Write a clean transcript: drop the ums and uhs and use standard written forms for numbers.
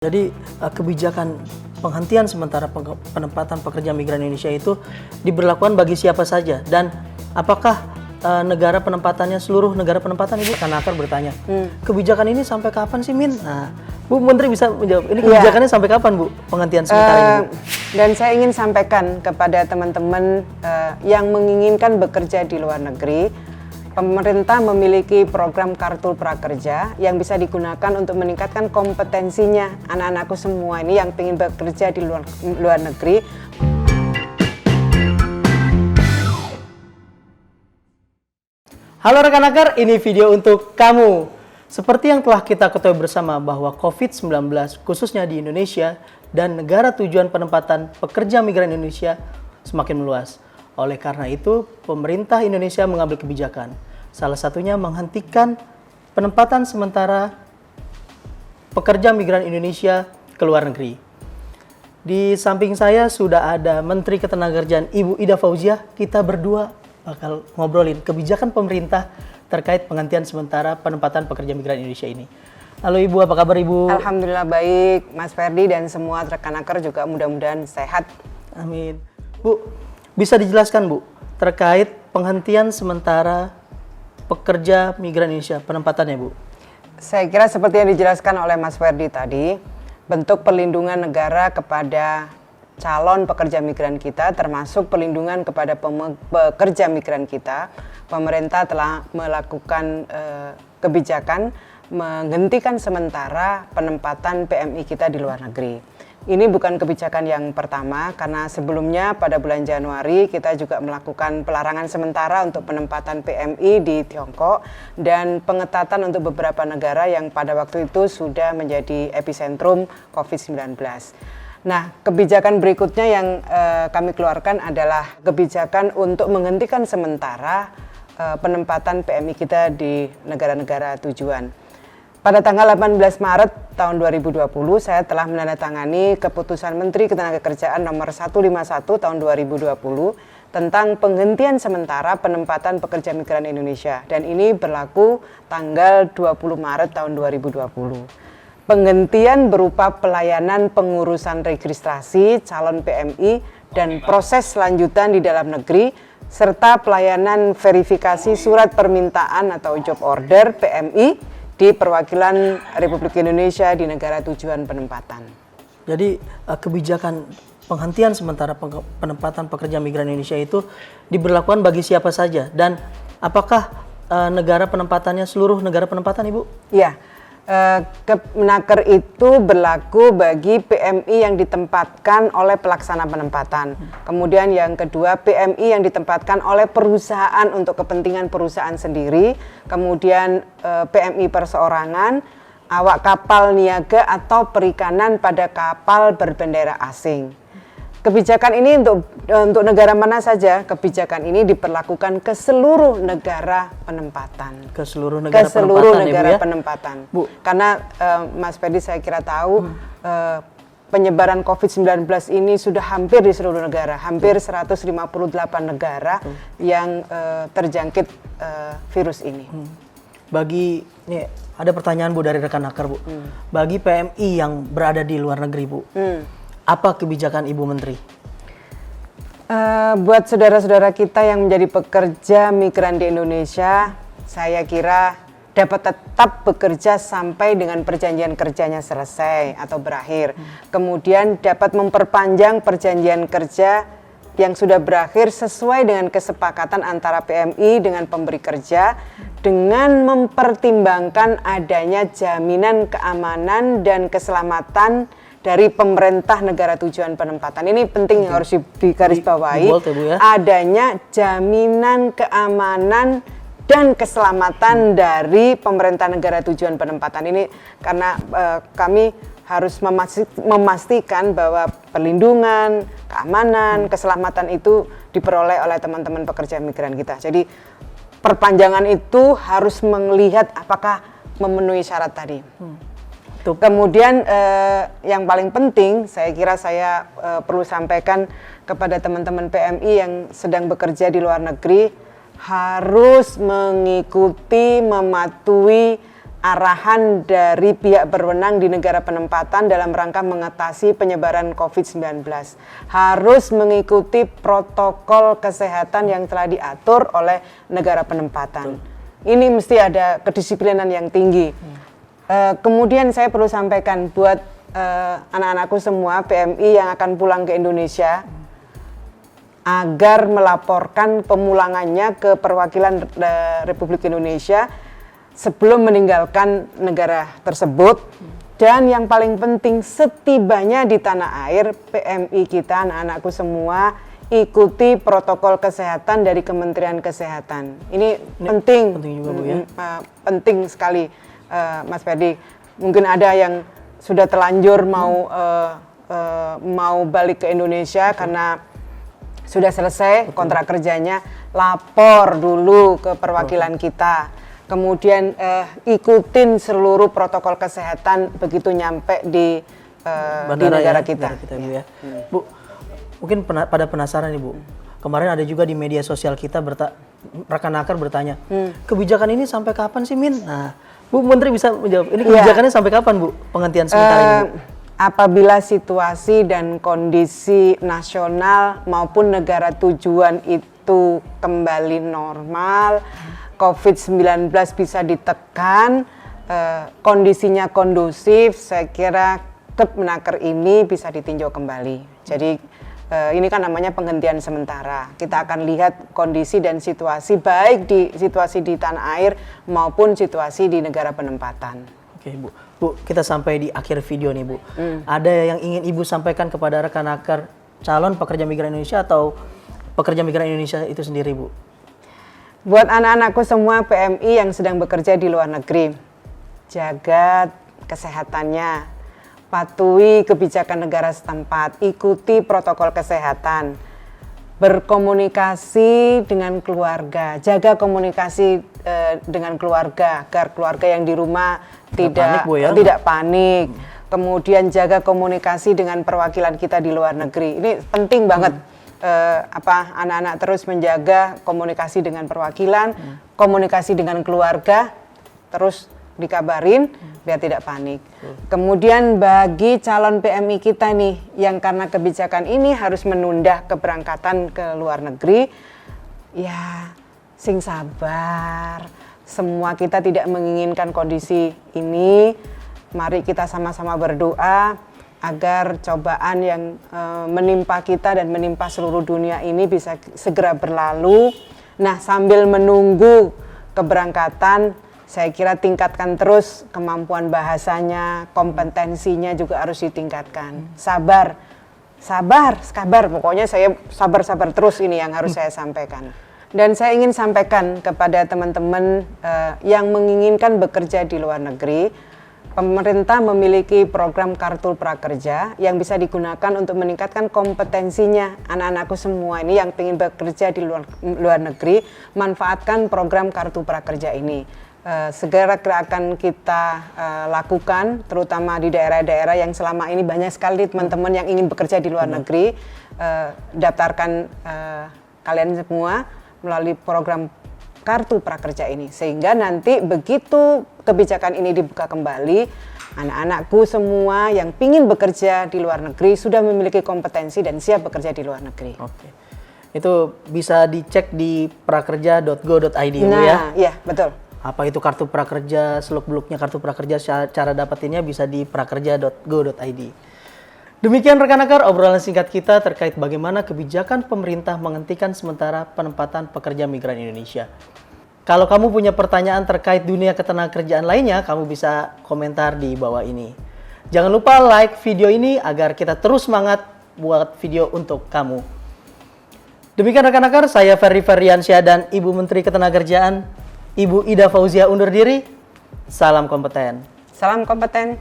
Jadi kebijakan penghentian sementara penempatan pekerja migran Indonesia itu diberlakukan bagi siapa saja, dan apakah negara penempatannya seluruh negara penempatan? Ibu Kanakar bertanya, kebijakan ini sampai kapan sih, Min? Nah, Bu Menteri bisa menjawab, ini kebijakannya sampai kapan, Bu, penghentian sementara ini, Bu? Dan saya ingin sampaikan kepada teman-teman yang menginginkan bekerja di luar negeri, pemerintah memiliki program Kartu Prakerja yang bisa digunakan untuk meningkatkan kompetensinya anak-anakku semua ini yang ingin bekerja di luar negeri. Halo rekan akar, ini video untuk kamu. Seperti yang telah kita ketahui bersama bahwa COVID-19 khususnya di Indonesia dan negara tujuan penempatan pekerja migran Indonesia semakin meluas. Oleh karena itu, pemerintah Indonesia mengambil kebijakan. Salah satunya menghentikan penempatan sementara pekerja migran Indonesia ke luar negeri. Di samping saya sudah ada Menteri Ketenagakerjaan Ibu Ida Fauziah. Kita berdua bakal ngobrolin kebijakan pemerintah terkait penghentian sementara penempatan pekerja migran Indonesia ini. Halo Ibu, apa kabar Ibu? Alhamdulillah baik, Mas Ferdi dan semua rekan akar juga mudah-mudahan sehat. Amin. Bu, bisa dijelaskan Bu terkait penghentian sementara pekerja migran Indonesia penempatannya, Bu? Saya kira seperti yang dijelaskan oleh Mas Ferdi tadi, bentuk perlindungan negara kepada calon pekerja migran kita, termasuk perlindungan kepada pekerja migran kita, pemerintah telah melakukan kebijakan menghentikan sementara penempatan PMI kita di luar negeri. Ini bukan kebijakan yang pertama, karena sebelumnya pada bulan Januari kita juga melakukan pelarangan sementara untuk penempatan PMI di Tiongkok dan pengetatan untuk beberapa negara yang pada waktu itu sudah menjadi epicentrum COVID-19. Nah, kebijakan berikutnya yang kami keluarkan adalah kebijakan untuk menghentikan sementara penempatan PMI kita di negara-negara tujuan. Pada tanggal 18 Maret tahun 2020, saya telah menandatangani Keputusan Menteri Ketenagakerjaan nomor 151 tahun 2020 tentang penghentian sementara penempatan pekerja migran Indonesia, dan ini berlaku tanggal 20 Maret tahun 2020. Penghentian berupa pelayanan pengurusan registrasi calon PMI dan proses lanjutan di dalam negeri, serta pelayanan verifikasi surat permintaan atau job order PMI di perwakilan Republik Indonesia di negara tujuan penempatan. Jadi kebijakan penghentian sementara penempatan pekerja migran Indonesia itu diberlakukan bagi siapa saja, dan apakah negara penempatannya seluruh negara penempatan, Ibu? Ya, Kemenaker itu berlaku bagi PMI yang ditempatkan oleh pelaksana penempatan. Kemudian yang kedua, PMI yang ditempatkan oleh perusahaan untuk kepentingan perusahaan sendiri. Kemudian PMI perseorangan, awak kapal niaga atau perikanan pada kapal berbendera asing. Kebijakan ini untuk negara mana saja? Kebijakan ini diperlakukan ke seluruh negara penempatan. Ke seluruh negara penempatan, Bu. Karena Mas Ferdi saya kira tahu penyebaran COVID-19 ini sudah hampir di seluruh negara, hampir 158 negara yang terjangkit virus ini. Bagi ini ada pertanyaan Bu dari rekan akar, Bu. Bagi PMI yang berada di luar negeri, Bu. Apa kebijakan Ibu Menteri? Buat saudara-saudara kita yang menjadi pekerja migran di Indonesia, saya kira dapat tetap bekerja sampai dengan perjanjian kerjanya selesai atau berakhir. Kemudian dapat memperpanjang perjanjian kerja yang sudah berakhir sesuai dengan kesepakatan antara PMI dengan pemberi kerja, dengan mempertimbangkan adanya jaminan keamanan dan keselamatan dari pemerintah negara tujuan penempatan. Ini penting yang harus digarisbawahi, adanya jaminan keamanan dan keselamatan dari pemerintah negara tujuan penempatan ini, karena kami harus memastikan bahwa perlindungan, keamanan, keselamatan itu diperoleh oleh teman-teman pekerja migran kita. Jadi perpanjangan itu harus melihat apakah memenuhi syarat tadi. Kemudian yang paling penting saya kira saya perlu sampaikan kepada teman-teman PMI yang sedang bekerja di luar negeri, harus mengikuti, mematuhi arahan dari pihak berwenang di negara penempatan dalam rangka mengatasi penyebaran COVID-19. Harus mengikuti protokol kesehatan yang telah diatur oleh negara penempatan. Ini mesti ada kedisiplinan yang tinggi. Kemudian saya perlu sampaikan buat anak-anakku semua PMI yang akan pulang ke Indonesia, agar melaporkan pemulangannya ke perwakilan Republik Indonesia sebelum meninggalkan negara tersebut. Dan yang paling penting, setibanya di tanah air, PMI kita, anak-anakku semua, ikuti protokol kesehatan dari Kementerian Kesehatan. Ini penting, juga, Bu, ya? Penting sekali, Mas Ferdi. Mungkin ada yang sudah terlanjur mau balik ke Indonesia karena sudah selesai kontrak kerjanya, lapor dulu ke perwakilan kita. Kemudian ikutin seluruh protokol kesehatan begitu nyampe di negara kita. Bu, ya. Bu, mungkin pada penasaran nih Bu. Kemarin ada juga di media sosial kita rekan-rekan bertanya, kebijakan ini sampai kapan sih, Min? Nah, Bu Menteri bisa menjawab. Ini kebijakannya sampai kapan, Bu? Penghentian sementara ini, Bu? Apabila situasi dan kondisi nasional maupun negara tujuan itu kembali normal, COVID-19 bisa ditekan, kondisinya kondusif, saya kira Kepmenaker ini bisa ditinjau kembali. Jadi ini kan namanya penghentian sementara. Kita akan lihat kondisi dan situasi, baik di situasi di tanah air maupun situasi di negara penempatan. Oke, Bu. Bu, kita sampai di akhir video nih, Bu. Ada yang ingin Ibu sampaikan kepada rekan-rekan calon pekerja migran Indonesia atau pekerja migran Indonesia itu sendiri, Bu? Buat anak-anakku semua PMI yang sedang bekerja di luar negeri, jaga kesehatannya, patuhi kebijakan negara setempat, ikuti protokol kesehatan, berkomunikasi dengan keluarga, jaga komunikasi dengan keluarga agar keluarga yang di rumah tidak panik. Kemudian jaga komunikasi dengan perwakilan kita di luar negeri. Ini penting banget. Anak-anak terus menjaga komunikasi dengan perwakilan, komunikasi dengan keluarga, terus dikabarin biar tidak panik. Kemudian bagi calon PMI kita nih yang karena kebijakan ini harus menunda keberangkatan ke luar negeri, ya sing sabar. Semua kita tidak menginginkan kondisi ini. Mari kita sama-sama berdoa agar cobaan yang menimpa kita dan menimpa seluruh dunia ini bisa segera berlalu. Nah, sambil menunggu keberangkatan, saya kira tingkatkan terus kemampuan bahasanya, kompetensinya juga harus ditingkatkan. Sabar. Pokoknya saya sabar terus, ini yang harus saya sampaikan. Dan saya ingin sampaikan kepada teman-teman yang menginginkan bekerja di luar negeri, pemerintah memiliki program Kartu Prakerja yang bisa digunakan untuk meningkatkan kompetensinya anak-anakku semua ini yang ingin bekerja di luar negeri. Manfaatkan program Kartu Prakerja ini. Segera akan kita lakukan, terutama di daerah-daerah yang selama ini banyak sekali teman-teman yang ingin bekerja di luar negeri. Daftarkan kalian semua melalui program Kartu Prakerja ini, sehingga nanti begitu kebijakan ini dibuka kembali, anak-anakku semua yang ingin bekerja di luar negeri sudah memiliki kompetensi dan siap bekerja di luar negeri. Oke. Itu bisa dicek di prakerja.go.id, Bu, ya? Iya, betul. Apa itu Kartu Prakerja, seluk-beluknya Kartu Prakerja, cara dapetinnya bisa di prakerja.go.id. Demikian rekan-rekan obrolan singkat kita terkait bagaimana kebijakan pemerintah menghentikan sementara penempatan pekerja migran Indonesia. Kalau kamu punya pertanyaan terkait dunia ketenagakerjaan lainnya, kamu bisa komentar di bawah ini. Jangan lupa like video ini agar kita terus semangat buat video untuk kamu. Demikian rekan-rekan, saya Ferry Ferdiansyah dan Ibu Menteri Ketenagakerjaan, Ibu Ida Fauzia undur diri. Salam kompeten. Salam kompeten.